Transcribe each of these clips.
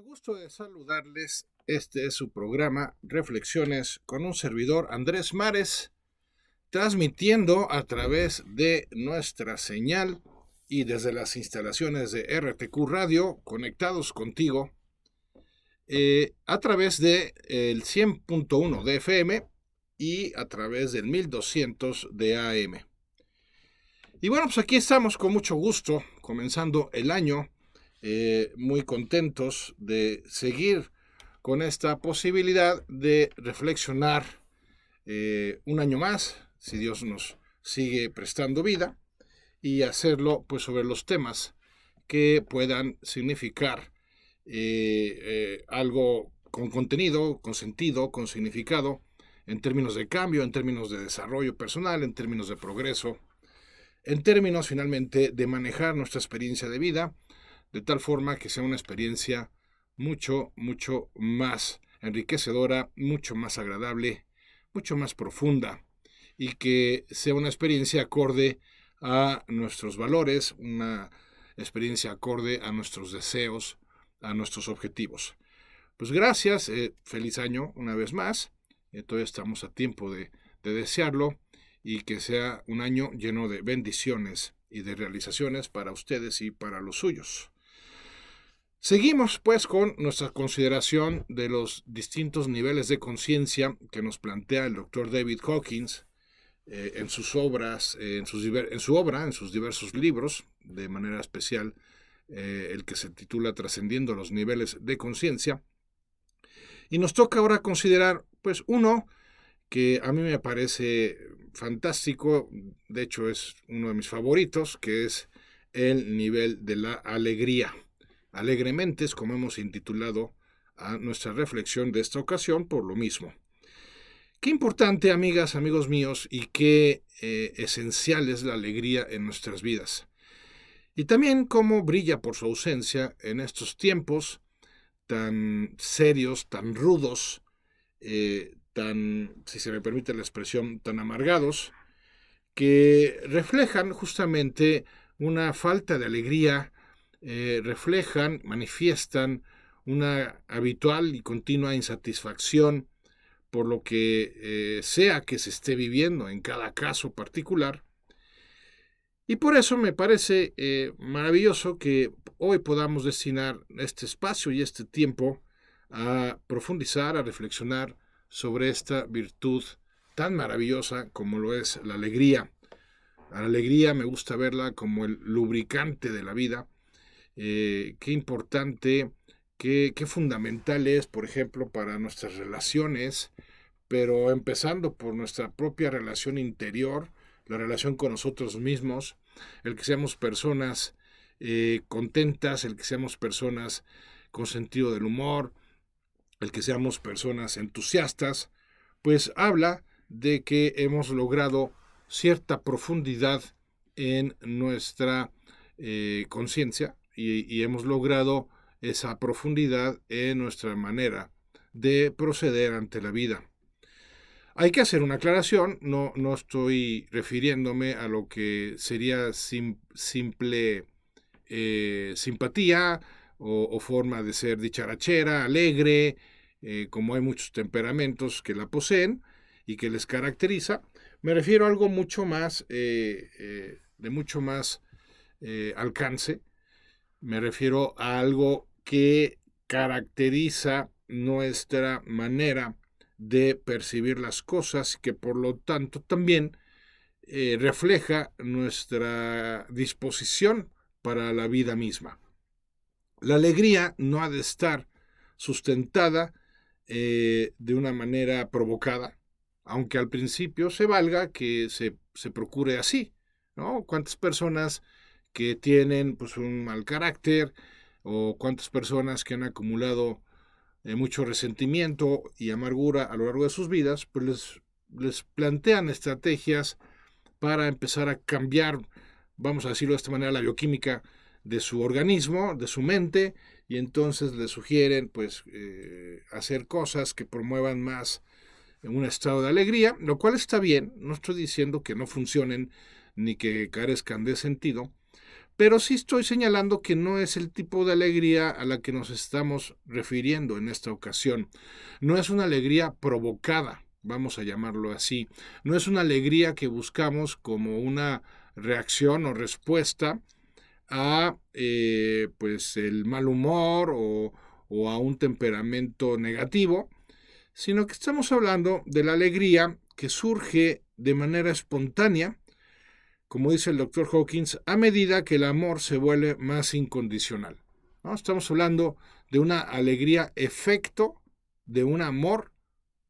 El gusto de saludarles. Este es su programa Reflexiones con un servidor, Andrés Mares, transmitiendo a través de nuestra señal y desde las instalaciones de RTQ Radio, conectados contigo, a través de el 100.1 de FM y a través del 1200 de AM. Y bueno, pues aquí estamos con mucho gusto, comenzando el año, muy contentos de seguir con esta posibilidad de reflexionar un año más, si Dios nos sigue prestando vida, y hacerlo pues sobre los temas que puedan significar algo con contenido, con sentido, con significado, en términos de cambio, en términos de desarrollo personal, en términos de progreso, en términos finalmente de manejar nuestra experiencia de vida, de tal forma que sea una experiencia mucho más enriquecedora, mucho más agradable, mucho más profunda, y que sea una experiencia acorde a nuestros valores, una experiencia acorde a nuestros deseos, a nuestros objetivos. Pues gracias, feliz año una vez más, todavía estamos a tiempo de desearlo, y que sea un año lleno de bendiciones y de realizaciones para ustedes y para los suyos. Seguimos pues con nuestra consideración de los distintos niveles de conciencia que nos plantea el Dr. David Hawkins en sus obras, en sus diversos libros, de manera especial el que se titula Trascendiendo los niveles de conciencia. Y nos toca ahora considerar pues uno que a mí me parece fantástico, de hecho es uno de mis favoritos, que es el nivel de la alegría. Alegrementes, como hemos intitulado a nuestra reflexión de esta ocasión, por lo mismo. Qué importante, amigas, amigos míos, y qué esencial es la alegría en nuestras vidas. Y también cómo brilla por su ausencia en estos tiempos tan serios, tan rudos, tan, si se me permite la expresión, tan amargados, que reflejan justamente una falta de alegría, manifiestan una habitual y continua insatisfacción por lo que sea que se esté viviendo en cada caso particular. Y por eso me parece maravilloso que hoy podamos destinar este espacio y este tiempo a profundizar, a reflexionar sobre esta virtud tan maravillosa como lo es la alegría. A la alegría me gusta verla como el lubricante de la vida. Qué importante, qué fundamental es, por ejemplo, para nuestras relaciones, pero empezando por nuestra propia relación interior, la relación con nosotros mismos, el que seamos personas contentas, el que seamos personas con sentido del humor, el que seamos personas entusiastas, pues habla de que hemos logrado cierta profundidad en nuestra conciencia y hemos logrado esa profundidad en nuestra manera de proceder ante la vida. Hay que hacer una aclaración, no estoy refiriéndome a lo que sería simple simpatía o forma de ser dicharachera, alegre, como hay muchos temperamentos que la poseen y que les caracteriza. Me refiero a algo mucho más, de mucho más alcance. Me refiero a algo que caracteriza nuestra manera de percibir las cosas, que por lo tanto también refleja nuestra disposición para la vida misma. La alegría no ha de estar sustentada de una manera provocada, aunque al principio se valga que se procure así, ¿no? ¿Cuántas personas que tienen pues un mal carácter o cuántas personas que han acumulado mucho resentimiento y amargura a lo largo de sus vidas, pues les plantean estrategias para empezar a cambiar, vamos a decirlo de esta manera, la bioquímica de su organismo, de su mente, y entonces les sugieren pues hacer cosas que promuevan más un estado de alegría, lo cual está bien, no estoy diciendo que no funcionen ni que carezcan de sentido, pero sí estoy señalando que no es el tipo de alegría a la que nos estamos refiriendo en esta ocasión. No es una alegría provocada, vamos a llamarlo así. No es una alegría que buscamos como una reacción o respuesta a pues el mal humor o a un temperamento negativo, sino que estamos hablando de la alegría que surge de manera espontánea, como dice el doctor Hawkins, a medida que el amor se vuelve más incondicional, ¿no? Estamos hablando de una alegría efecto de un amor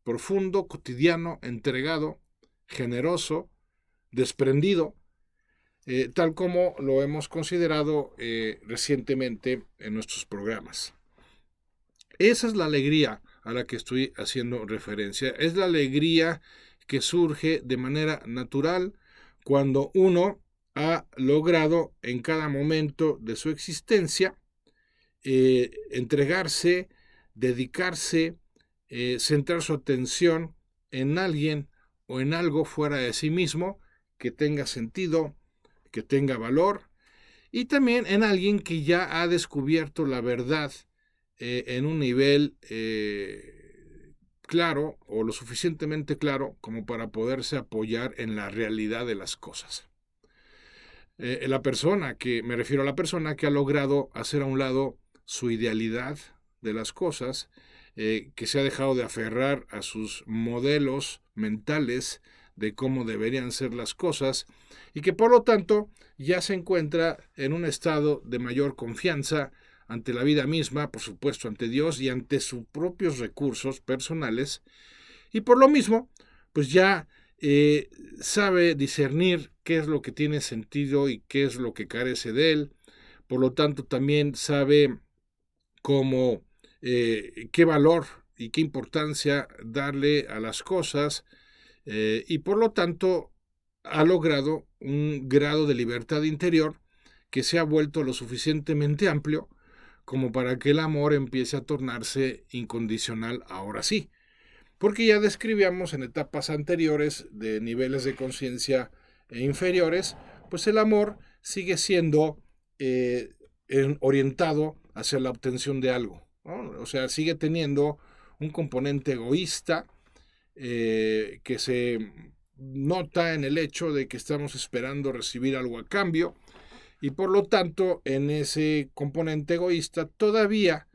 profundo, cotidiano, entregado, generoso, desprendido, tal como lo hemos considerado recientemente en nuestros programas. Esa es la alegría a la que estoy haciendo referencia. Es la alegría que surge de manera natural cuando uno ha logrado en cada momento de su existencia entregarse, dedicarse, centrar su atención en alguien o en algo fuera de sí mismo que tenga sentido, que tenga valor, y también en alguien que ya ha descubierto la verdad en un nivel claro o lo suficientemente claro como para poderse apoyar en la realidad de las cosas. Me refiero a la persona que ha logrado hacer a un lado su idealidad de las cosas, que se ha dejado de aferrar a sus modelos mentales de cómo deberían ser las cosas y que por lo tanto ya se encuentra en un estado de mayor confianza ante la vida misma, por supuesto ante Dios y ante sus propios recursos personales, y por lo mismo pues ya sabe discernir qué es lo que tiene sentido y qué es lo que carece de él. Por lo tanto también sabe cómo qué valor y qué importancia darle a las cosas, y por lo tanto ha logrado un grado de libertad interior que se ha vuelto lo suficientemente amplio como para que el amor empiece a tornarse incondicional ahora sí. Porque ya describíamos en etapas anteriores de niveles de conciencia inferiores, pues el amor sigue siendo orientado hacia la obtención de algo, ¿no? O sea, sigue teniendo un componente egoísta que se nota en el hecho de que estamos esperando recibir algo a cambio, y por lo tanto en ese componente egoísta todavía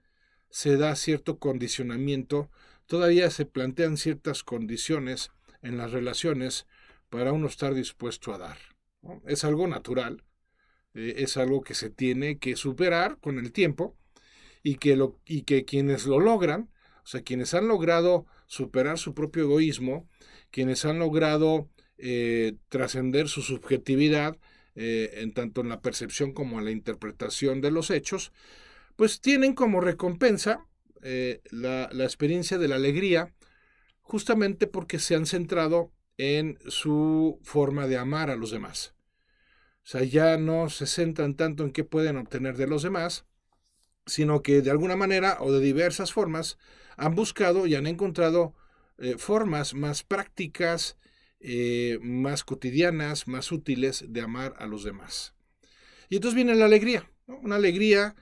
se da cierto condicionamiento, todavía se plantean ciertas condiciones en las relaciones para uno estar dispuesto a dar, ¿no? Es algo natural, es algo que se tiene que superar con el tiempo y que quienes lo logran, o sea, quienes han logrado superar su propio egoísmo, quienes han logrado trascender su subjetividad, en tanto en la percepción como en la interpretación de los hechos, pues tienen como recompensa la experiencia de la alegría, justamente porque se han centrado en su forma de amar a los demás. O sea, ya no se centran tanto en qué pueden obtener de los demás, sino que de alguna manera o de diversas formas han buscado y han encontrado formas más prácticas, más cotidianas, más útiles de amar a los demás. Y entonces viene la alegría, ¿no? Una alegría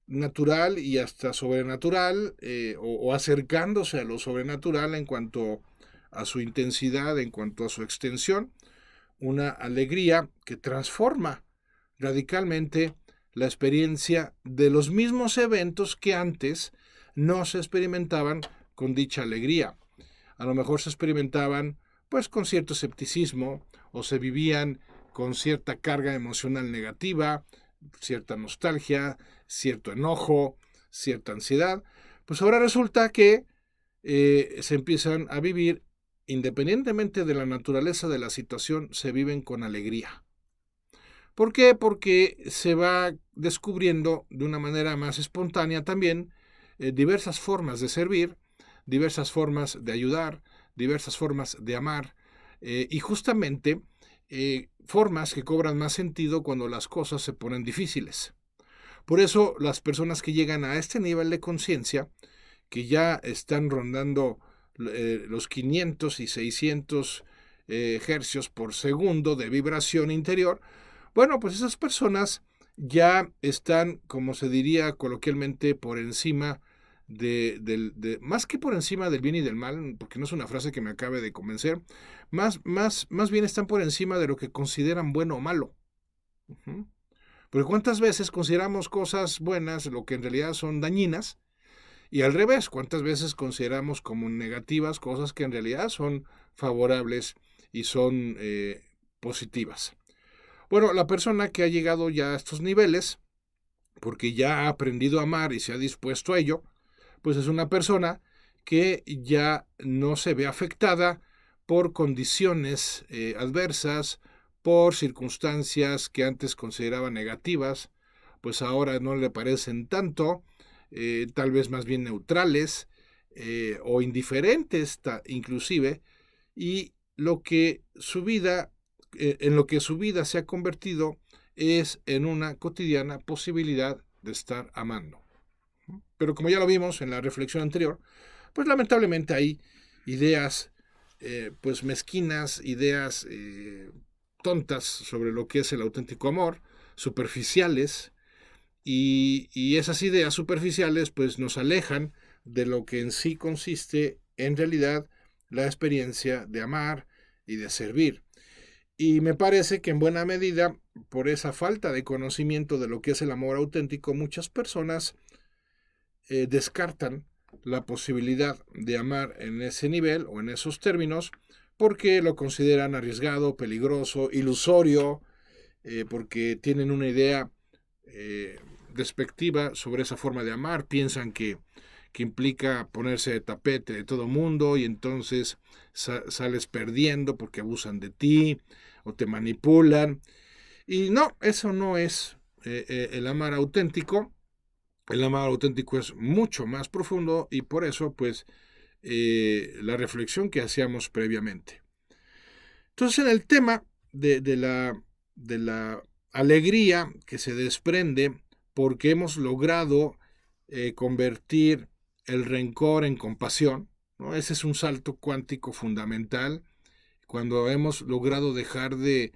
natural y hasta sobrenatural, o acercándose a lo sobrenatural en cuanto a su intensidad, en cuanto a su extensión, una alegría que transforma radicalmente la experiencia de los mismos eventos que antes no se experimentaban con dicha alegría. A lo mejor se experimentaban pues con cierto escepticismo o se vivían con cierta carga emocional negativa, cierta nostalgia, cierto enojo, cierta ansiedad. Pues ahora resulta que se empiezan a vivir, independientemente de la naturaleza de la situación, se viven con alegría. ¿Por qué? Porque se va descubriendo de una manera más espontánea también diversas formas de servir, diversas formas de ayudar, diversas formas de amar, y justamente formas que cobran más sentido cuando las cosas se ponen difíciles. Por eso las personas que llegan a este nivel de conciencia, que ya están rondando los 500 y 600 hercios por segundo de vibración interior, Bueno, pues esas personas ya están, como se diría coloquialmente, por encima más que por encima del bien y del mal, porque no es una frase que me acabe de convencer, más bien están por encima de lo que consideran bueno o malo. Ujú. Porque cuántas veces consideramos cosas buenas lo que en realidad son dañinas, y al revés, cuántas veces consideramos como negativas cosas que en realidad son favorables y son positivas. Bueno, la persona que ha llegado ya a estos niveles, porque ya ha aprendido a amar y se ha dispuesto a ello, pues es una persona que ya no se ve afectada por condiciones adversas, por circunstancias que antes consideraba negativas, pues ahora no le parecen tanto, tal vez más bien neutrales o indiferentes inclusive, y en lo que su vida se ha convertido es en una cotidiana posibilidad de estar amando. Pero como ya lo vimos en la reflexión anterior, pues lamentablemente hay ideas pues mezquinas, ideas tontas sobre lo que es el auténtico amor, superficiales, y esas ideas superficiales pues nos alejan de lo que en sí consiste en realidad la experiencia de amar y de servir. Y me parece que en buena medida, por esa falta de conocimiento de lo que es el amor auténtico, muchas personas descartan la posibilidad de amar en ese nivel o en esos términos porque lo consideran arriesgado, peligroso, ilusorio, porque tienen una idea despectiva sobre esa forma de amar, piensan que implica ponerse de tapete de todo mundo y entonces sales perdiendo porque abusan de ti o te manipulan. Y no, eso no es el amar auténtico. El amar auténtico es mucho más profundo y por eso, pues, la reflexión que hacíamos previamente. Entonces, en el tema de la alegría que se desprende porque hemos logrado convertir el rencor en compasión, ¿no? Ese es un salto cuántico fundamental. Cuando hemos logrado dejar de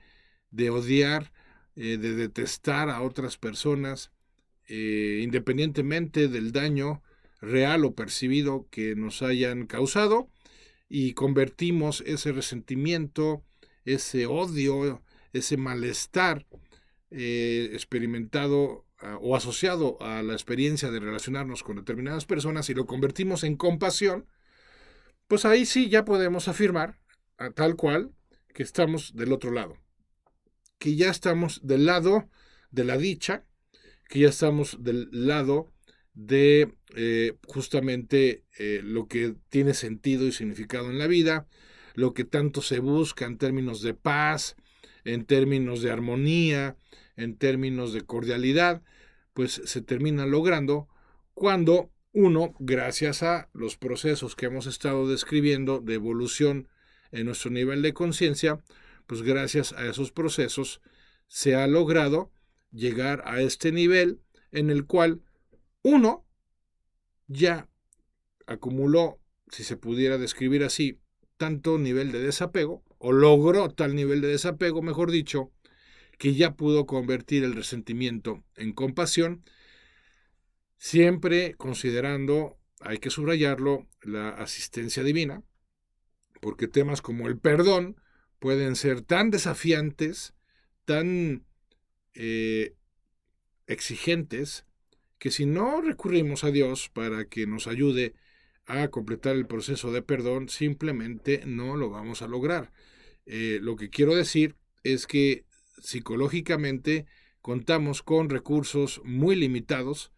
odiar, de detestar a otras personas, independientemente del daño real o percibido que nos hayan causado, y convertimos ese resentimiento, ese odio, ese malestar experimentado o asociado a la experiencia de relacionarnos con determinadas personas y lo convertimos en compasión, pues ahí sí ya podemos afirmar, tal cual, que estamos del otro lado, que ya estamos del lado de la dicha, que ya estamos del lado de justamente lo que tiene sentido y significado en la vida, lo que tanto se busca en términos de paz, en términos de armonía, en términos de cordialidad, pues se termina logrando cuando uno, gracias a los procesos que hemos estado describiendo de evolución en nuestro nivel de conciencia, pues gracias a esos procesos se ha logrado llegar a este nivel en el cual uno ya acumuló, si se pudiera describir así, tanto nivel de desapego, o logró tal nivel de desapego, mejor dicho, que ya pudo convertir el resentimiento en compasión, siempre considerando, hay que subrayarlo, la asistencia divina, porque temas como el perdón pueden ser tan desafiantes, tan exigentes, que si no recurrimos a Dios para que nos ayude a completar el proceso de perdón, simplemente no lo vamos a lograr. Lo que quiero decir es que psicológicamente contamos con recursos muy limitados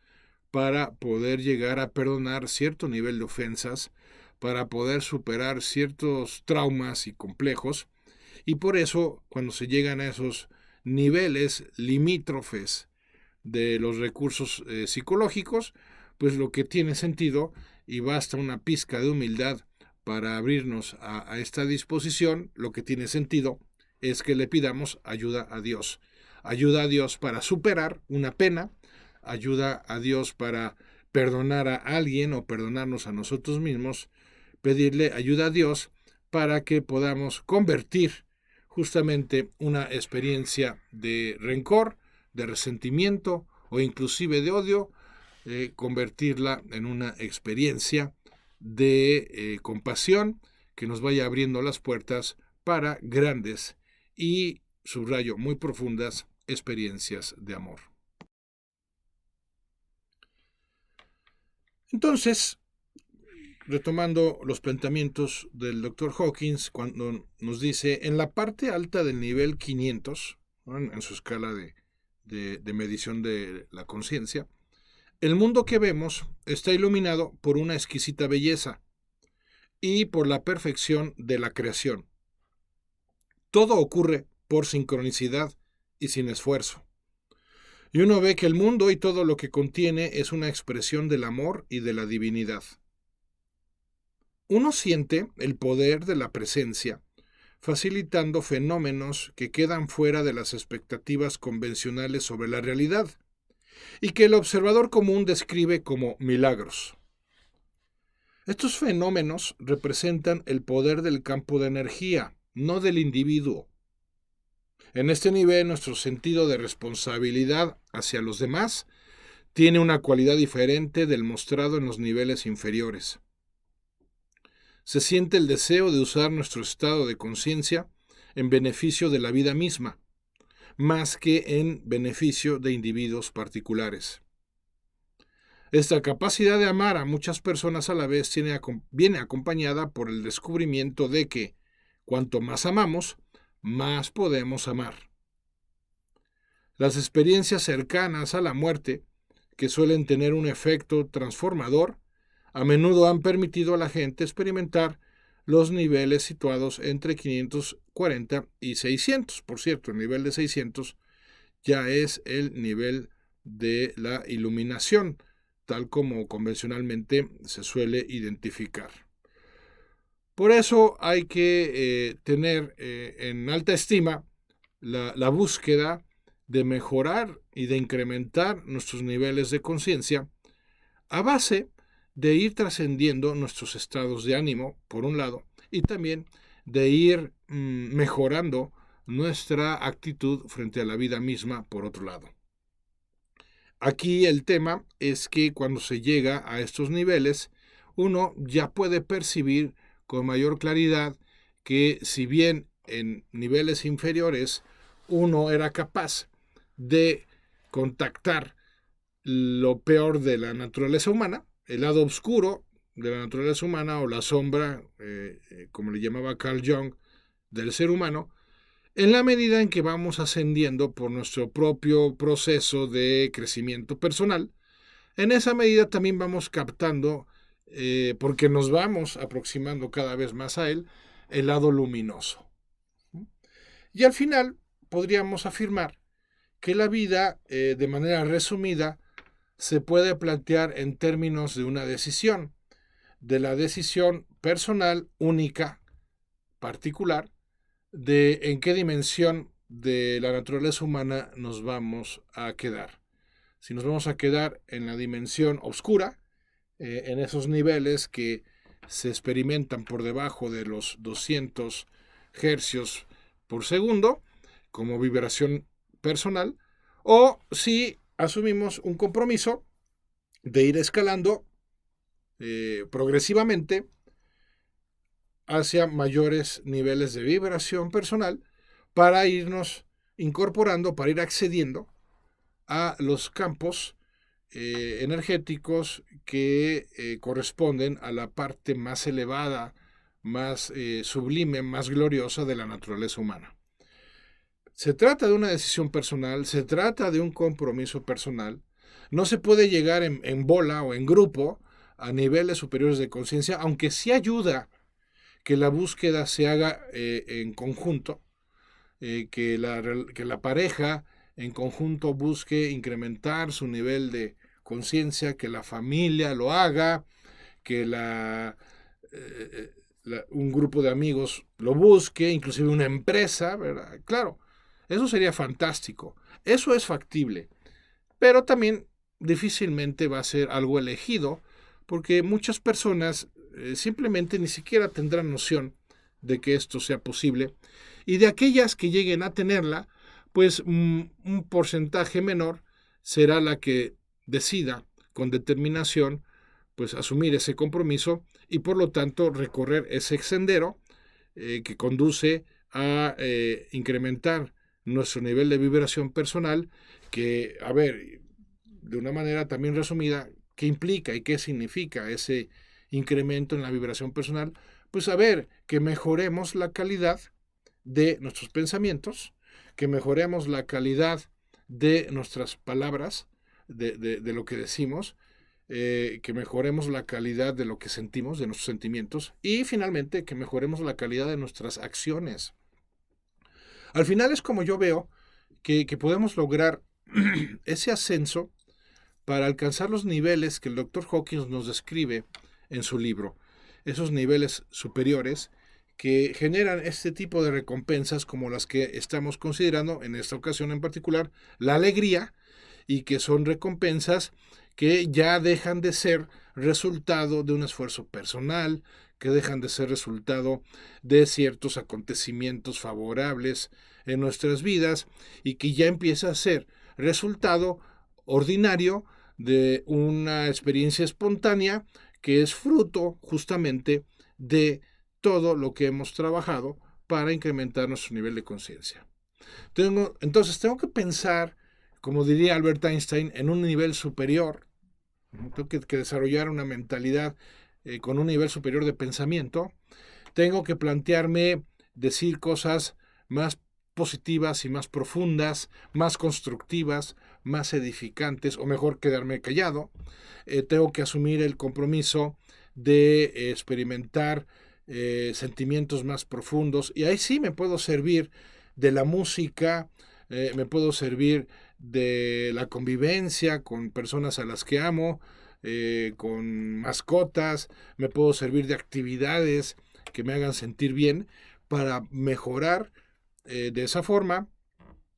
para poder llegar a perdonar cierto nivel de ofensas, para poder superar ciertos traumas y complejos, y por eso cuando se llegan a esos niveles limítrofes de los recursos psicológicos, pues lo que tiene sentido, y basta una pizca de humildad para abrirnos a esta disposición, lo que tiene sentido es que le pidamos ayuda a Dios. Ayuda a Dios para superar una pena, ayuda a Dios para perdonar a alguien o perdonarnos a nosotros mismos, pedirle ayuda a Dios para que podamos convertir justamente una experiencia de rencor, de resentimiento o inclusive de odio, convertirla en una experiencia de compasión que nos vaya abriendo las puertas para grandes y, subrayo, muy profundas experiencias de amor. Entonces, retomando los planteamientos del Dr. Hawkins, cuando nos dice, en la parte alta del nivel 500, ¿no?, en su escala de medición de la conciencia, el mundo que vemos está iluminado por una exquisita belleza y por la perfección de la creación. Todo ocurre por sincronicidad y sin esfuerzo. Y uno ve que el mundo y todo lo que contiene es una expresión del amor y de la divinidad. Uno siente el poder de la presencia, facilitando fenómenos que quedan fuera de las expectativas convencionales sobre la realidad, y que el observador común describe como milagros. Estos fenómenos representan el poder del campo de energía, no del individuo. En este nivel, nuestro sentido de responsabilidad hacia los demás tiene una cualidad diferente del mostrado en los niveles inferiores. Se siente el deseo de usar nuestro estado de conciencia en beneficio de la vida misma, más que en beneficio de individuos particulares. Esta capacidad de amar a muchas personas a la vez viene acompañada por el descubrimiento de que, cuanto más amamos, más podemos amar. Las experiencias cercanas a la muerte, que suelen tener un efecto transformador, a menudo han permitido a la gente experimentar los niveles situados entre 540 y 600. Por cierto, el nivel de 600 ya es el nivel de la iluminación, tal como convencionalmente se suele identificar. Por eso hay que tener en alta estima la búsqueda de mejorar y de incrementar nuestros niveles de conciencia a base de ir trascendiendo nuestros estados de ánimo, por un lado, y también de ir mejorando nuestra actitud frente a la vida misma, por otro lado. Aquí el tema es que cuando se llega a estos niveles, uno ya puede percibir con mayor claridad que, si bien en niveles inferiores uno era capaz de contactar lo peor de la naturaleza humana, el lado oscuro de la naturaleza humana o la sombra, como le llamaba Carl Jung, del ser humano, en la medida en que vamos ascendiendo por nuestro propio proceso de crecimiento personal, en esa medida también vamos captando, porque nos vamos aproximando cada vez más a él, el lado luminoso. Y al final podríamos afirmar que la vida, de manera resumida, se puede plantear en términos de una decisión, de la decisión personal, única, particular, de en qué dimensión de la naturaleza humana nos vamos a quedar. Si nos vamos a quedar en la dimensión oscura, en esos niveles que se experimentan por debajo de los 200 hercios por segundo, como vibración personal, o si asumimos un compromiso de ir escalando progresivamente hacia mayores niveles de vibración personal para irnos incorporando, para ir accediendo a los campos energéticos que corresponden a la parte más elevada, más sublime, más gloriosa de la naturaleza humana. Se trata de una decisión personal, se trata de un compromiso personal. No se puede llegar en bola o en grupo a niveles superiores de conciencia, aunque sí ayuda que la búsqueda se haga en conjunto, que la pareja en conjunto busque incrementar su nivel de conciencia, que la familia lo haga, que un grupo de amigos lo busque, inclusive una empresa, ¿verdad? Claro, eso sería fantástico, eso es factible, pero también difícilmente va a ser algo elegido, porque muchas personas simplemente ni siquiera tendrán noción de que esto sea posible, Y de aquellas que lleguen a tenerla, pues un porcentaje menor será la que decida con determinación pues asumir ese compromiso y por lo tanto recorrer ese sendero que conduce a incrementar nuestro nivel de vibración personal, que, a ver, de una manera también resumida, ¿qué implica y qué significa ese incremento en la vibración personal? Pues a ver, que mejoremos la calidad de nuestros pensamientos, que mejoremos la calidad de nuestras palabras, de lo que decimos, que mejoremos la calidad de lo que sentimos, de nuestros sentimientos, y finalmente que mejoremos la calidad de nuestras acciones. Al final es como yo veo que podemos lograr ese ascenso para alcanzar los niveles que el Dr. Hawkins nos describe en su libro, esos niveles superiores que generan este tipo de recompensas como las que estamos considerando en esta ocasión en particular, la alegría, y que son recompensas que ya dejan de ser resultado de un esfuerzo personal, que dejan de ser resultado de ciertos acontecimientos favorables en nuestras vidas y que ya empieza a ser resultado ordinario de una experiencia espontánea que es fruto justamente de todo lo que hemos trabajado para incrementar nuestro nivel de conciencia. Entonces tengo que pensar, como diría Albert Einstein, en un nivel superior. Tengo que desarrollar una mentalidad con un nivel superior de pensamiento. Tengo que plantearme decir cosas más positivas y más profundas, más constructivas, más edificantes, o mejor quedarme callado. Tengo que asumir el compromiso de experimentar sentimientos más profundos, y ahí sí me puedo servir de la música, me puedo servir de la convivencia con personas a las que amo, con mascotas, me puedo servir de actividades que me hagan sentir bien para mejorar de esa forma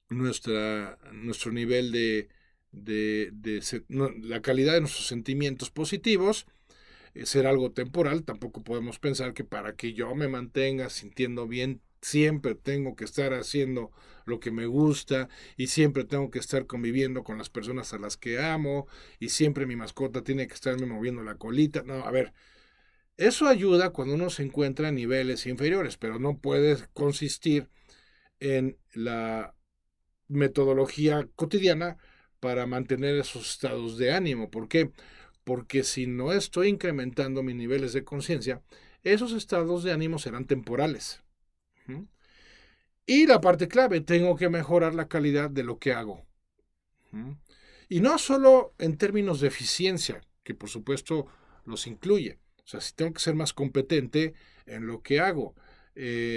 nuestro nivel la calidad de nuestros sentimientos positivos. Ser algo temporal, tampoco podemos pensar que para que yo me mantenga sintiendo bien, siempre tengo que estar haciendo lo que me gusta y siempre tengo que estar conviviendo con las personas a las que amo y siempre mi mascota tiene que estarme moviendo la colita. No, a ver, eso ayuda cuando uno se encuentra a niveles inferiores, pero no puede consistir en la metodología cotidiana para mantener esos estados de ánimo. ¿Por qué? Porque si no estoy incrementando mis niveles de conciencia, esos estados de ánimo serán temporales. Y la parte clave, tengo que mejorar la calidad de lo que hago. Y no solo en términos de eficiencia, que por supuesto los incluye. O sea, si tengo que ser más competente en lo que hago,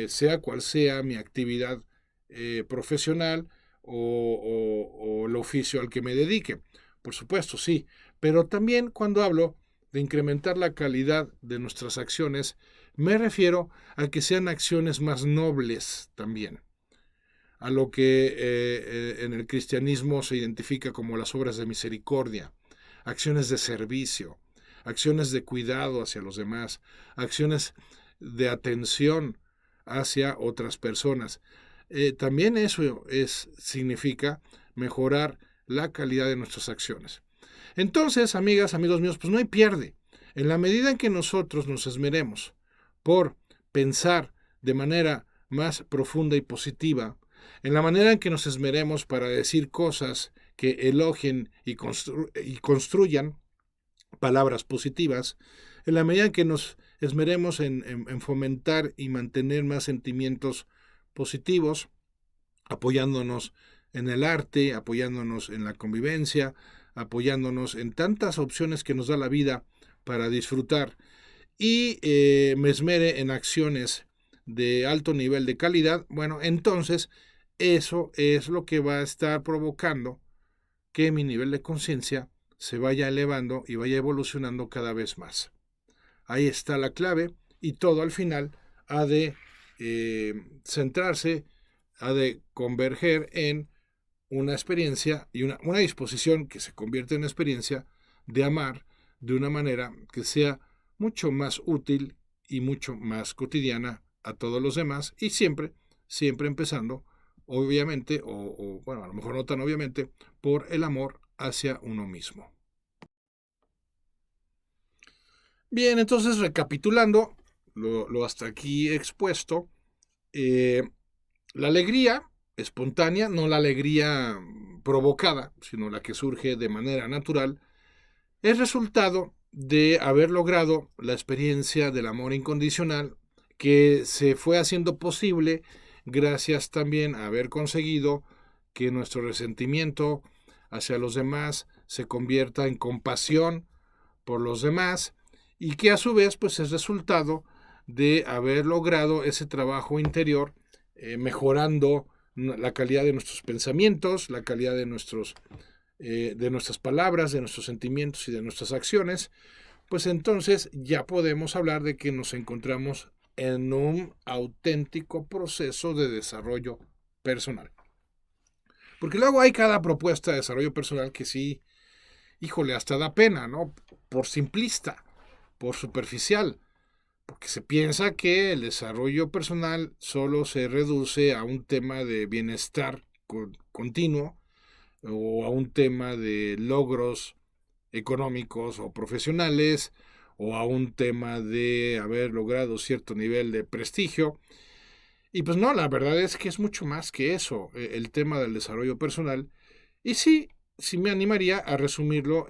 sea cual sea mi actividad profesional o el oficio al que me dedique. Por supuesto, sí. Pero también cuando hablo de incrementar la calidad de nuestras acciones, me refiero a que sean acciones más nobles también, a lo que en el cristianismo se identifica como las obras de misericordia, acciones de servicio, acciones de cuidado hacia los demás, acciones de atención hacia otras personas. También eso significa mejorar la calidad de nuestras acciones. Entonces, amigas, amigos míos, pues no hay pierde. En la medida en que nosotros nos esmeremos por pensar de manera más profunda y positiva, en la manera en que nos esmeremos para decir cosas que elogien y construyan palabras positivas, en la medida en que nos esmeremos en fomentar y mantener más sentimientos positivos, apoyándonos en el arte, apoyándonos en la convivencia, apoyándonos en tantas opciones que nos da la vida para disfrutar, y me esmere en acciones de alto nivel de calidad, bueno, entonces eso es lo que va a estar provocando que mi nivel de conciencia se vaya elevando y vaya evolucionando cada vez más. Ahí está la clave, y todo al final ha de centrarse, ha de converger en una experiencia y una disposición que se convierte en experiencia de amar de una manera que sea mucho más útil y mucho más cotidiana a todos los demás, y siempre siempre empezando, obviamente, bueno, a lo mejor no tan obviamente, por el amor hacia uno mismo. Bien, entonces recapitulando lo hasta aquí expuesto, la alegría espontánea, no la alegría provocada, sino la que surge de manera natural, es resultado de haber logrado la experiencia del amor incondicional que se fue haciendo posible gracias también a haber conseguido que nuestro resentimiento hacia los demás se convierta en compasión por los demás y que a su vez pues es resultado de haber logrado ese trabajo interior mejorando la calidad de nuestros pensamientos, la calidad de nuestras palabras, de nuestros sentimientos y de nuestras acciones, pues entonces ya podemos hablar de que nos encontramos en un auténtico proceso de desarrollo personal. Porque luego hay cada propuesta de desarrollo personal que sí, híjole, hasta da pena, ¿no? Por simplista, por superficial, porque se piensa que el desarrollo personal solo se reduce a un tema de bienestar continuo o a un tema de logros económicos o profesionales o a un tema de haber logrado cierto nivel de prestigio. Y pues no, la verdad es que es mucho más que eso, el tema del desarrollo personal. Y sí me animaría a resumirlo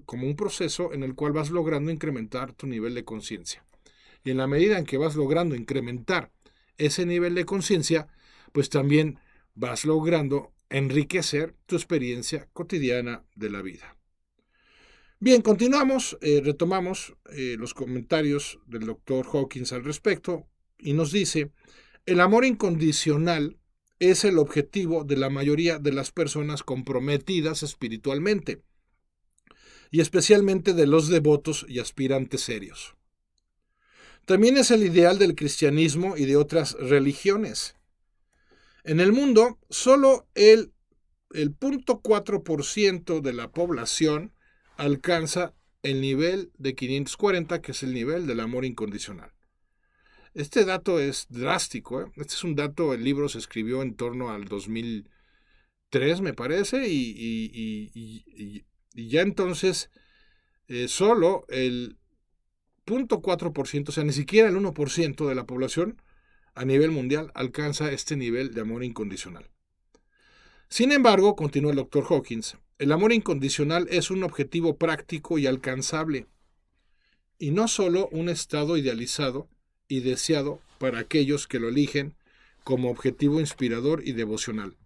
como un proceso en el cual vas logrando incrementar tu nivel de conciencia. Y en la medida en que vas logrando incrementar ese nivel de conciencia, pues también vas logrando enriquecer tu experiencia cotidiana de la vida. Bien, continuamos, retomamos los comentarios del Dr. Hawkins al respecto y nos dice, el amor incondicional es el objetivo de la mayoría de las personas comprometidas espiritualmente y especialmente de los devotos y aspirantes serios. También es el ideal del cristianismo y de otras religiones. En el mundo, solo el 0.4% de la población alcanza el nivel de 540, que es el nivel del amor incondicional. Este dato es drástico, ¿eh? Este es un dato, el libro se escribió en torno al 2003, me parece, y ya entonces solo el 0.4%, o sea, ni siquiera el 1% de la población a nivel mundial alcanza este nivel de amor incondicional. Sin embargo, continúa el Dr. Hawkins, el amor incondicional es un objetivo práctico y alcanzable, y no solo un estado idealizado y deseado para aquellos que lo eligen como objetivo inspirador y devocional.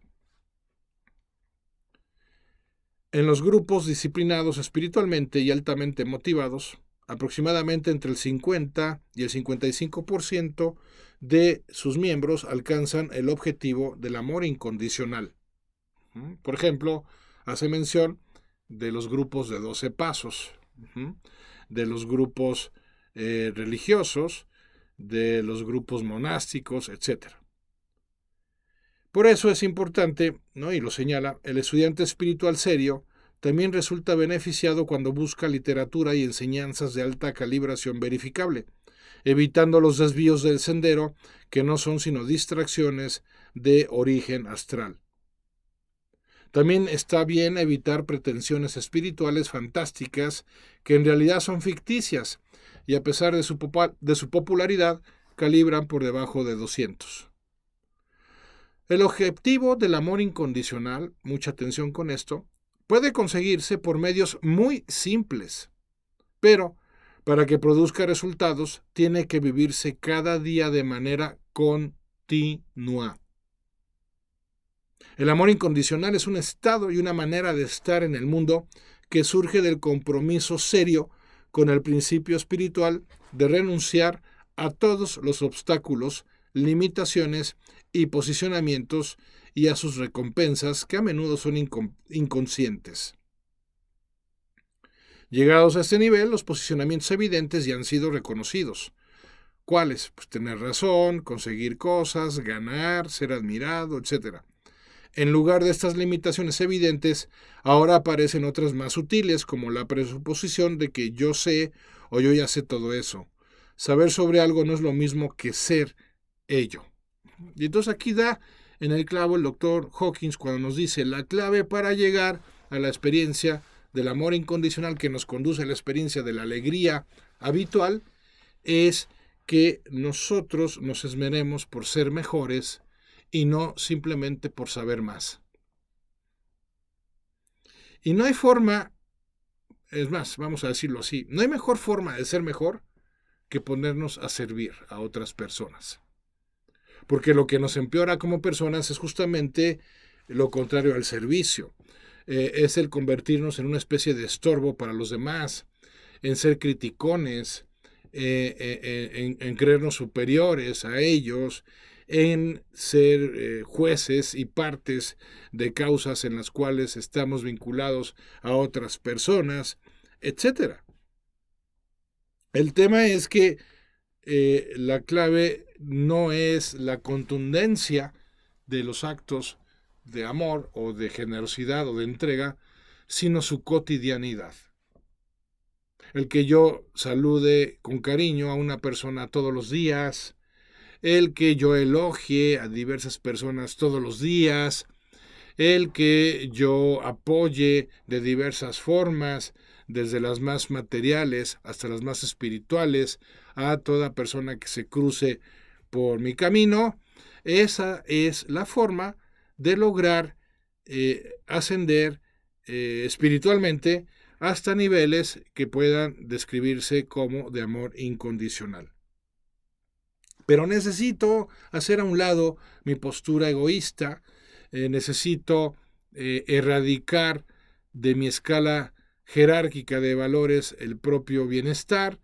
En los grupos disciplinados espiritualmente y altamente motivados, aproximadamente entre el 50 y el 55% de sus miembros alcanzan el objetivo del amor incondicional. Por ejemplo, hace mención de los grupos de 12 pasos, de los grupos religiosos, de los grupos monásticos, etc. Por eso es importante, ¿no? Y lo señala, el estudiante espiritual serio también resulta beneficiado cuando busca literatura y enseñanzas de alta calibración verificable, evitando los desvíos del sendero que no son sino distracciones de origen astral. También está bien evitar pretensiones espirituales fantásticas que en realidad son ficticias y a pesar de su popularidad calibran por debajo de 200. El objetivo del amor incondicional, mucha atención con esto, puede conseguirse por medios muy simples, pero para que produzca resultados tiene que vivirse cada día de manera continua. El amor incondicional es un estado y una manera de estar en el mundo que surge del compromiso serio con el principio espiritual de renunciar a todos los obstáculos, limitaciones y posicionamientos y a sus recompensas que a menudo son inconscientes. Llegados a este nivel, los posicionamientos evidentes ya han sido reconocidos. ¿Cuáles? Pues tener razón, conseguir cosas, ganar, ser admirado, etc. En lugar de estas limitaciones evidentes, ahora aparecen otras más sutiles, como la presuposición de que yo sé o yo ya sé todo eso. Saber sobre algo no es lo mismo que ser ello. Y entonces aquí da en el clavo el doctor Hawkins cuando nos dice la clave para llegar a la experiencia del amor incondicional que nos conduce a la experiencia de la alegría habitual es que nosotros nos esmeremos por ser mejores y no simplemente por saber más. Y no hay forma, es más, vamos a decirlo así, no hay mejor forma de ser mejor que ponernos a servir a otras personas. Porque lo que nos empeora como personas es justamente lo contrario al servicio. Es el convertirnos en una especie de estorbo para los demás, en ser criticones, en creernos superiores a ellos, en ser jueces y partes de causas en las cuales estamos vinculados a otras personas, etc. El tema es que la clave no es la contundencia de los actos de amor o de generosidad o de entrega, sino su cotidianidad. El que yo salude con cariño a una persona todos los días, el que yo elogie a diversas personas todos los días, el que yo apoye de diversas formas, desde las más materiales hasta las más espirituales, a toda persona que se cruce por mi camino, esa es la forma de lograr ascender espiritualmente hasta niveles que puedan describirse como de amor incondicional. Pero necesito hacer a un lado mi postura egoísta, necesito erradicar de mi escala jerárquica de valores el propio bienestar,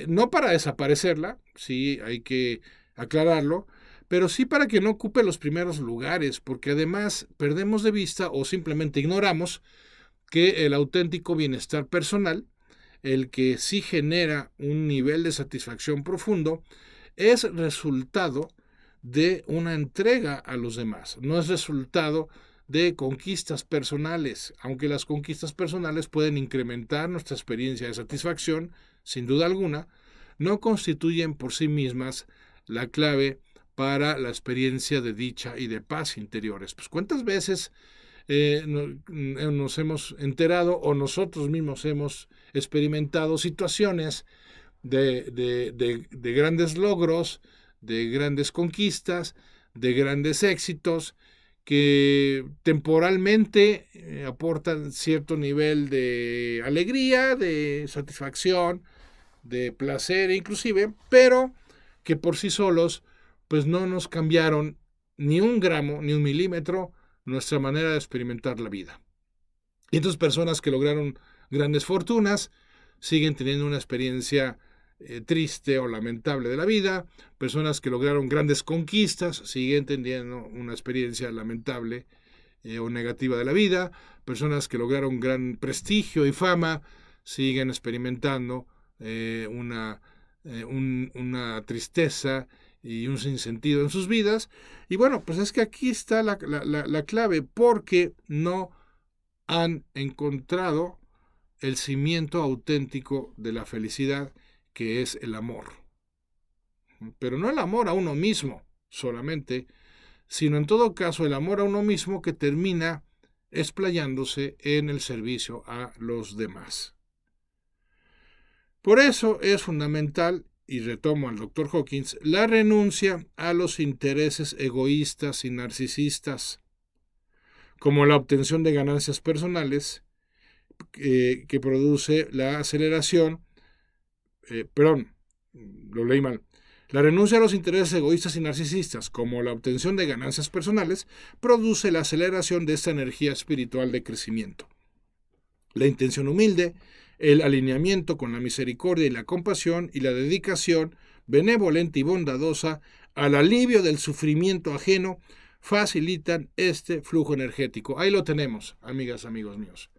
no para desaparecerla, sí hay que aclararlo, pero sí para que no ocupe los primeros lugares, porque además perdemos de vista o simplemente ignoramos que el auténtico bienestar personal, el que sí genera un nivel de satisfacción profundo, es resultado de una entrega a los demás, no es resultado de conquistas personales, aunque las conquistas personales pueden incrementar nuestra experiencia de satisfacción, sin duda alguna, no constituyen por sí mismas la clave para la experiencia de dicha y de paz interiores. Pues ¿cuántas veces nos hemos enterado o nosotros mismos hemos experimentado situaciones de grandes logros, de grandes conquistas, de grandes éxitos, que temporalmente aportan cierto nivel de alegría, de satisfacción, de placer inclusive, pero que por sí solos pues no nos cambiaron ni un gramo, ni un milímetro nuestra manera de experimentar la vida. Y entonces personas que lograron grandes fortunas siguen teniendo una experiencia triste o lamentable de la vida, personas que lograron grandes conquistas siguen teniendo una experiencia lamentable o negativa de la vida, personas que lograron gran prestigio y fama siguen experimentando una tristeza y un sinsentido en sus vidas. Y bueno, pues es que aquí está la clave, porque no han encontrado el cimiento auténtico de la felicidad, que es el amor. Pero no el amor a uno mismo solamente, sino en todo caso el amor a uno mismo que termina explayándose en el servicio a los demás. Por eso es fundamental, y retomo al Dr. Hawkins, la renuncia a los intereses egoístas y narcisistas, como la obtención de ganancias personales que produce la aceleración, lo leí mal. La renuncia a los intereses egoístas y narcisistas, como la obtención de ganancias personales, produce la aceleración de esta energía espiritual de crecimiento. La intención humilde, el alineamiento con la misericordia y la compasión y la dedicación benevolente y bondadosa al alivio del sufrimiento ajeno facilitan este flujo energético. Ahí lo tenemos, amigas, amigos míos.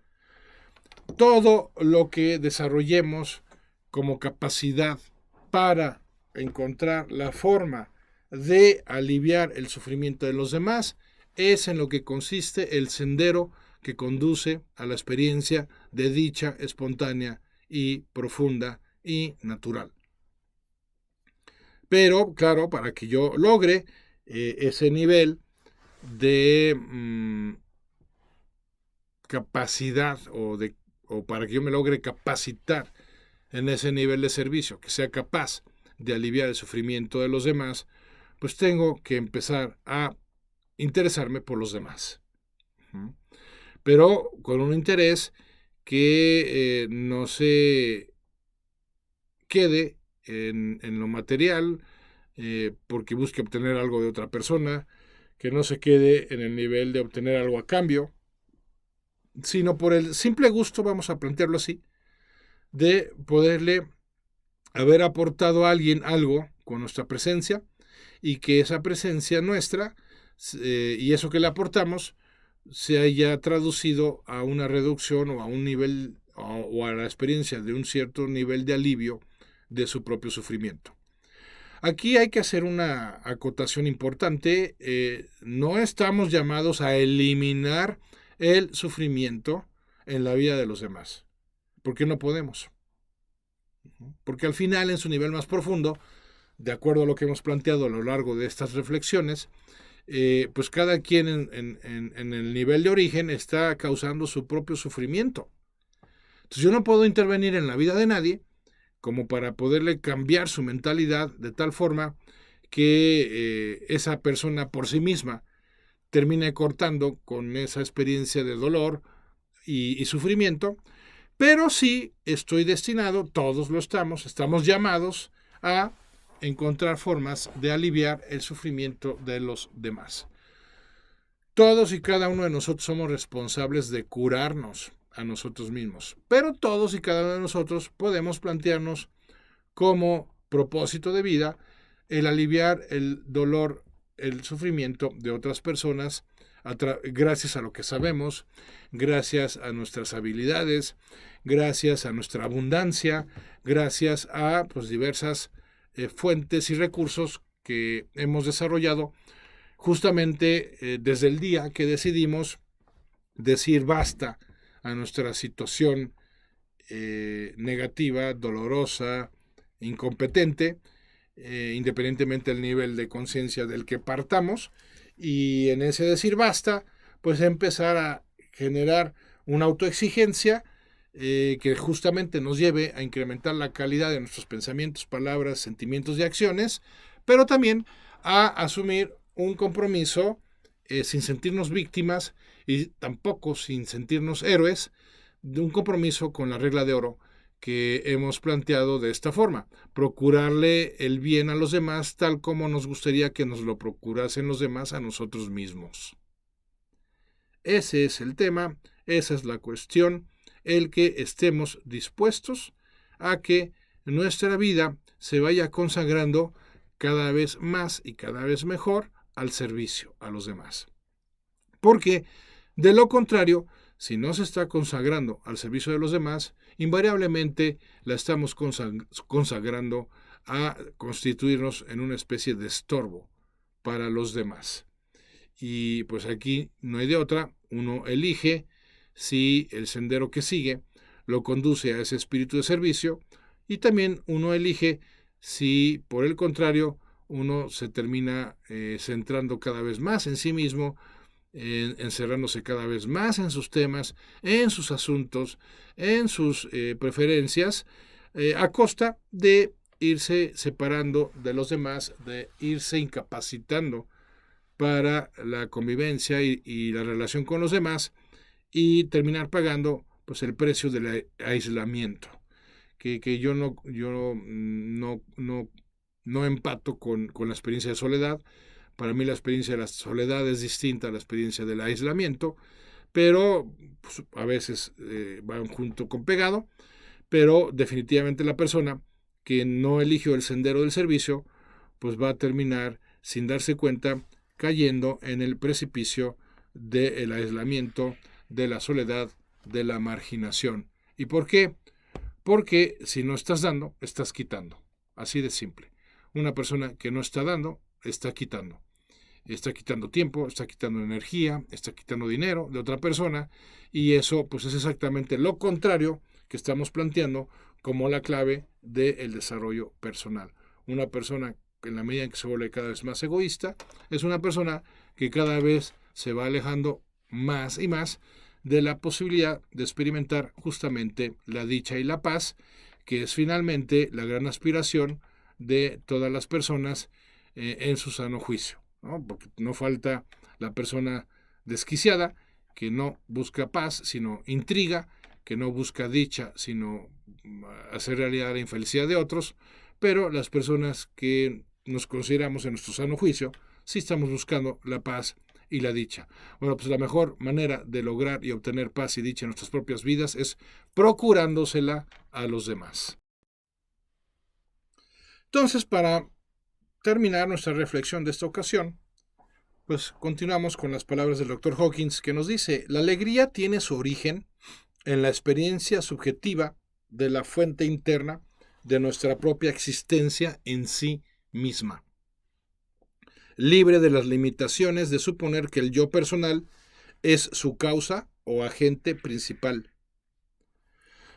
Todo lo que desarrollemos como capacidad para encontrar la forma de aliviar el sufrimiento de los demás es en lo que consiste el sendero que conduce a la experiencia de dicha espontánea y profunda y natural. Pero, claro, para que yo logre ese nivel de capacidad o para que yo me logre capacitar en ese nivel de servicio, que sea capaz de aliviar el sufrimiento de los demás, pues tengo que empezar a interesarme por los demás. Pero con un interés que no se quede en lo material, porque busque obtener algo de otra persona, que no se quede en el nivel de obtener algo a cambio, sino por el simple gusto, vamos a plantearlo así, de poderle haber aportado a alguien algo con nuestra presencia y que esa presencia nuestra y eso que le aportamos se haya traducido a una reducción o a un nivel o a la experiencia de un cierto nivel de alivio de su propio sufrimiento. Aquí hay que hacer una acotación importante. No estamos llamados a eliminar el sufrimiento en la vida de los demás, porque no podemos. Porque al final, en su nivel más profundo, de acuerdo a lo que hemos planteado a lo largo de estas reflexiones, pues cada quien en el nivel de origen está causando su propio sufrimiento. Entonces yo no puedo intervenir en la vida de nadie como para poderle cambiar su mentalidad de tal forma que esa persona por sí misma termine cortando con esa experiencia de dolor y sufrimiento, pero sí estoy destinado, todos lo estamos llamados a encontrar formas de aliviar el sufrimiento de los demás. Todos y cada uno de nosotros somos responsables de curarnos a nosotros mismos, pero todos y cada uno de nosotros podemos plantearnos como propósito de vida el aliviar el dolor, el sufrimiento de otras personas gracias a lo que sabemos, gracias a nuestras habilidades, gracias a nuestra abundancia, gracias a diversas fuentes y recursos que hemos desarrollado justamente desde el día que decidimos decir basta a nuestra situación negativa, dolorosa, incompetente, independientemente del nivel de conciencia del que partamos, y en ese decir basta, pues empezar a generar una autoexigencia que justamente nos lleve a incrementar la calidad de nuestros pensamientos, palabras, sentimientos y acciones, pero también a asumir un compromiso sin sentirnos víctimas y tampoco sin sentirnos héroes, de un compromiso con la regla de oro que hemos planteado de esta forma: procurarle el bien a los demás tal como nos gustaría que nos lo procurasen los demás a nosotros mismos. Ese es el tema, esa es la cuestión, el que estemos dispuestos a que nuestra vida se vaya consagrando cada vez más y cada vez mejor al servicio a los demás. Porque, de lo contrario, si no se está consagrando al servicio de los demás, invariablemente la estamos consagrando a constituirnos en una especie de estorbo para los demás. Y pues aquí no hay de otra, uno elige si el sendero que sigue lo conduce a ese espíritu de servicio, y también uno elige si, por el contrario, uno se termina centrando cada vez más en sí mismo, encerrándose cada vez más en sus temas, en sus asuntos, en sus preferencias, a costa de irse separando de los demás, de irse incapacitando para la convivencia y la relación con los demás, y terminar pagando pues el precio del aislamiento, que yo no empato con la experiencia de soledad. Para mí la experiencia de la soledad es distinta a la experiencia del aislamiento, pero pues, a veces van junto con pegado, pero definitivamente la persona que no eligió el sendero del servicio, pues va a terminar sin darse cuenta cayendo en el precipicio del aislamiento, de la soledad, de la marginación. ¿Y por qué? Porque si no estás dando, estás quitando. Así de simple. Una persona que no está dando, está quitando. Está quitando tiempo, está quitando energía, está quitando dinero de otra persona, y eso pues es exactamente lo contrario que estamos planteando como la clave del desarrollo personal. Una persona en la medida en que se vuelve cada vez más egoísta, es una persona que cada vez se va alejando más y más de la posibilidad de experimentar justamente la dicha y la paz, que es finalmente la gran aspiración de todas las personas en su sano juicio, ¿no? Porque no falta la persona desquiciada que no busca paz, sino intriga, que no busca dicha, sino hacer realidad la infelicidad de otros, pero las personas que nos consideramos en nuestro sano juicio, sí estamos buscando la paz y la dicha. Bueno, pues la mejor manera de lograr y obtener paz y dicha en nuestras propias vidas es procurándosela a los demás. Entonces, para terminar nuestra reflexión de esta ocasión, pues continuamos con las palabras del Dr. Hawkins, que nos dice: la alegría tiene su origen en la experiencia subjetiva de la fuente interna de nuestra propia existencia en sí misma, libre de las limitaciones de suponer que el yo personal es su causa o agente principal.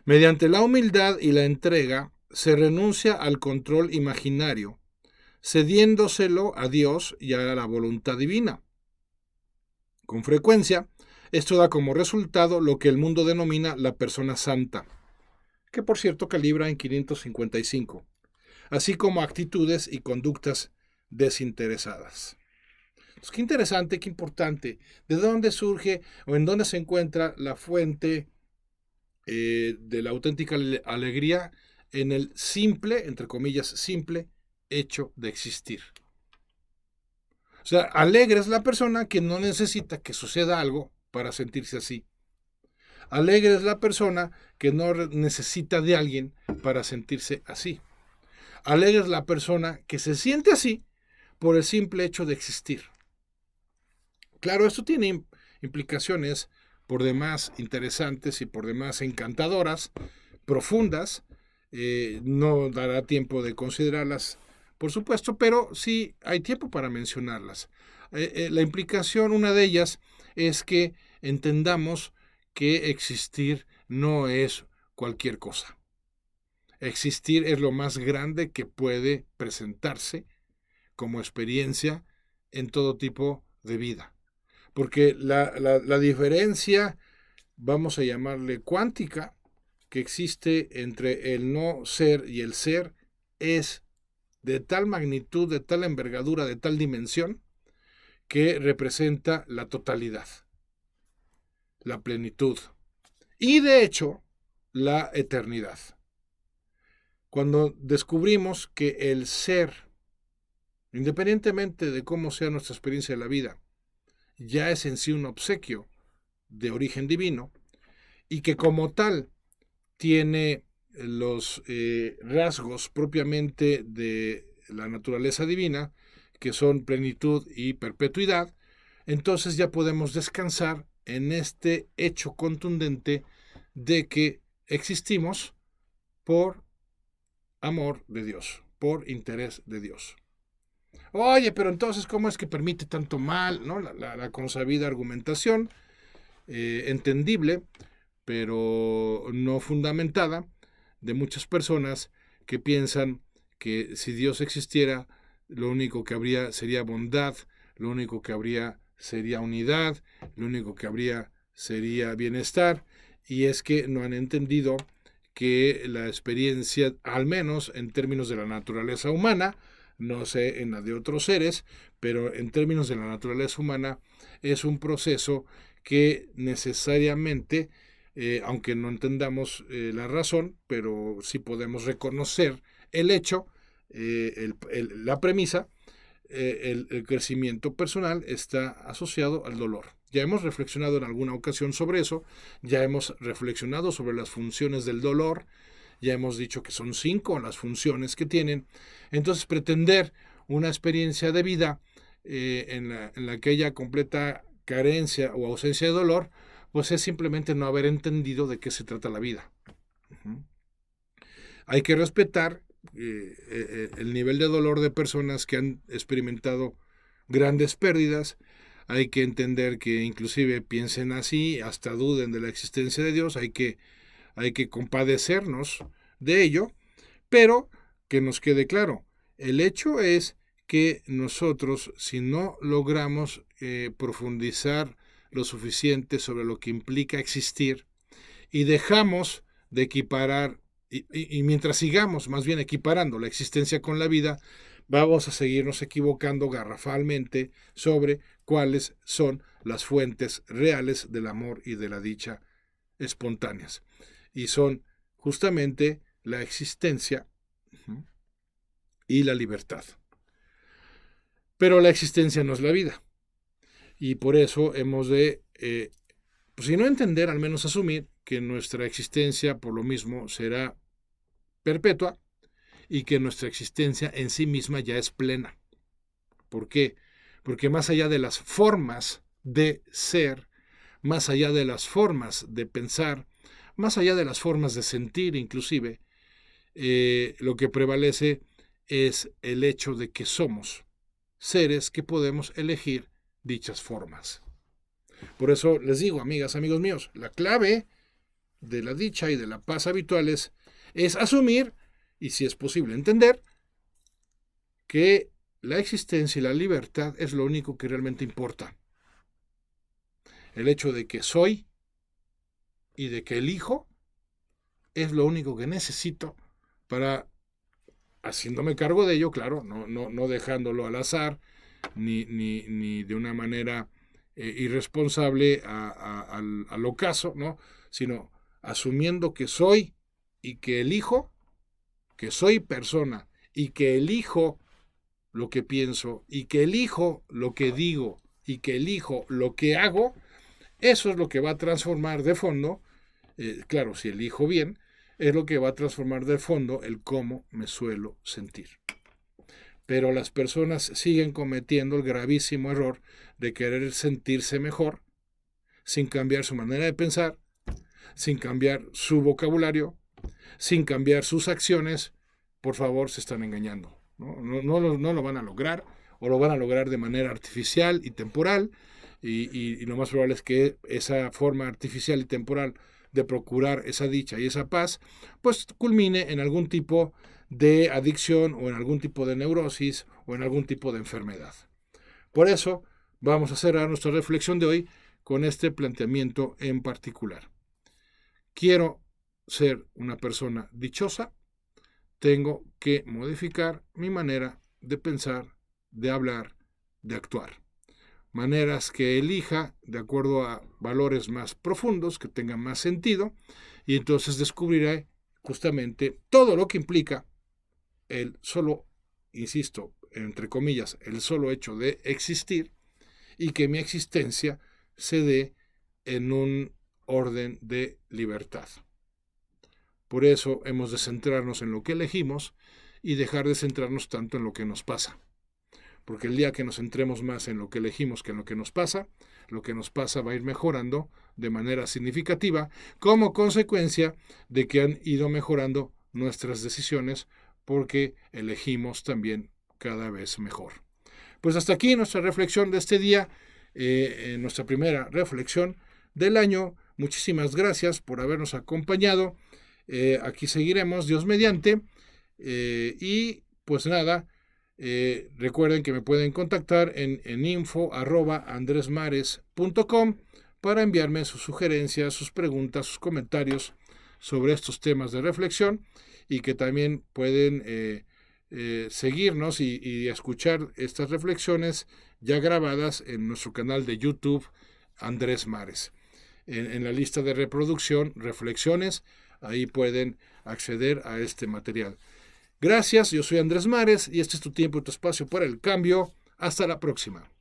Mediante la humildad y la entrega se renuncia al control imaginario, cediéndoselo a Dios y a la voluntad divina. Con frecuencia, esto da como resultado lo que el mundo denomina la persona santa, que por cierto calibra en 555, así como actitudes y conductas desinteresadas. Pues qué interesante, qué importante. ¿De dónde surge o en dónde se encuentra la fuente de la auténtica alegría? En el simple, entre comillas, simple hecho de existir. O sea, alegre es la persona que no necesita que suceda algo para sentirse así. Alegre es la persona que no necesita de alguien para sentirse así. Alegre es la persona que se siente así por el simple hecho de existir. Claro, esto tiene implicaciones por demás interesantes y por demás encantadoras, profundas. No dará tiempo de considerarlas, por supuesto, pero sí hay tiempo para mencionarlas. La implicación, una de ellas, es que entendamos que existir no es cualquier cosa. Existir es lo más grande que puede presentarse como experiencia en todo tipo de vida. Porque la diferencia, vamos a llamarle cuántica, que existe entre el no ser y el ser, es de tal magnitud, de tal envergadura, de tal dimensión, que representa la totalidad, la plenitud y, de hecho, la eternidad. Cuando descubrimos que el ser, independientemente de cómo sea nuestra experiencia de la vida, ya es en sí un obsequio de origen divino y que como tal tiene los rasgos propiamente de la naturaleza divina, que son plenitud y perpetuidad, entonces ya podemos descansar en este hecho contundente de que existimos por amor de Dios, por interés de Dios. Oye, pero entonces, ¿cómo es que permite tanto mal? ¿No? La consabida argumentación, entendible, pero no fundamentada, de muchas personas que piensan que si Dios existiera, lo único que habría sería bondad, lo único que habría sería unidad, lo único que habría sería bienestar, y es que no han entendido que la experiencia, al menos en términos de la naturaleza humana, no sé en la de otros seres, pero en términos de la naturaleza humana, es un proceso que necesariamente, aunque no entendamos la razón, pero sí podemos reconocer el hecho, la premisa, el crecimiento personal está asociado al dolor. Ya hemos reflexionado en alguna ocasión sobre eso, ya hemos reflexionado sobre las funciones del dolor, ya hemos dicho que son 5 las funciones que tienen. Entonces, pretender una experiencia de vida en la que haya completa carencia o ausencia de dolor, pues es simplemente no haber entendido de qué se trata la vida. Hay que respetar el nivel de dolor de personas que han experimentado grandes pérdidas. Hay que entender que inclusive piensen así, hasta duden de la existencia de Dios. Hay que compadecernos de ello, pero que nos quede claro, el hecho es que nosotros, si no logramos profundizar lo suficiente sobre lo que implica existir y dejamos de equiparar, y mientras sigamos más bien equiparando la existencia con la vida, vamos a seguirnos equivocando garrafalmente sobre cuáles son las fuentes reales del amor y de la dicha espontáneas. Y son justamente la existencia y la libertad. Pero la existencia no es la vida. Y por eso hemos de, pues si no entender, al menos asumir que nuestra existencia por lo mismo será perpetua y que nuestra existencia en sí misma ya es plena. ¿Por qué? Porque más allá de las formas de ser, más allá de las formas de pensar, más allá de las formas de sentir inclusive, lo que prevalece es el hecho de que somos seres que podemos elegir dichas formas. Por eso les digo, amigas, amigos míos, la clave de la dicha y de la paz habituales es asumir, y si es posible entender, que la existencia y la libertad es lo único que realmente importa. El hecho de que soy y de que elijo es lo único que necesito para, haciéndome cargo de ello, claro, no dejándolo al azar, ni de una manera irresponsable al ocaso, ¿no? Sino asumiendo que soy y que elijo, que soy persona y que elijo lo que pienso y que elijo lo que digo y que elijo lo que hago. Eso es lo que va a transformar de fondo, claro, si elijo bien, es lo que va a transformar de fondo el cómo me suelo sentir. Pero las personas siguen cometiendo el gravísimo error de querer sentirse mejor sin cambiar su manera de pensar, sin cambiar su vocabulario, sin cambiar sus acciones. Por favor, se están engañando. No lo van a lograr, o lo van a lograr de manera artificial y temporal, y lo más probable es que esa forma artificial y temporal de procurar esa dicha y esa paz, pues culmine en algún tipo de adicción o en algún tipo de neurosis o en algún tipo de enfermedad. Por eso vamos a cerrar nuestra reflexión de hoy con este planteamiento en particular. Quiero ser una persona dichosa, tengo que modificar mi manera de pensar, de hablar, de actuar. Maneras que elija de acuerdo a valores más profundos, que tengan más sentido, y entonces descubriré justamente todo lo que implica el solo, insisto, entre comillas, el solo hecho de existir, y que mi existencia se dé en un orden de libertad. Por eso hemos de centrarnos en lo que elegimos y dejar de centrarnos tanto en lo que nos pasa. Porque el día que nos centremos más en lo que elegimos que en lo que nos pasa va a ir mejorando de manera significativa como consecuencia de que han ido mejorando nuestras decisiones, porque elegimos también cada vez mejor. Pues hasta aquí nuestra reflexión de este día, nuestra primera reflexión del año. Muchísimas gracias por habernos acompañado. Aquí seguiremos, Dios mediante, y pues nada, recuerden que me pueden contactar en info@andresmares.com para enviarme sus sugerencias, sus preguntas, sus comentarios sobre estos temas de reflexión, y que también pueden seguirnos y escuchar estas reflexiones ya grabadas en nuestro canal de YouTube Andrés Mares. En la lista de reproducción, reflexiones, ahí pueden acceder a este material. Gracias, yo soy Andrés Mares y este es tu tiempo y tu espacio para el cambio. Hasta la próxima.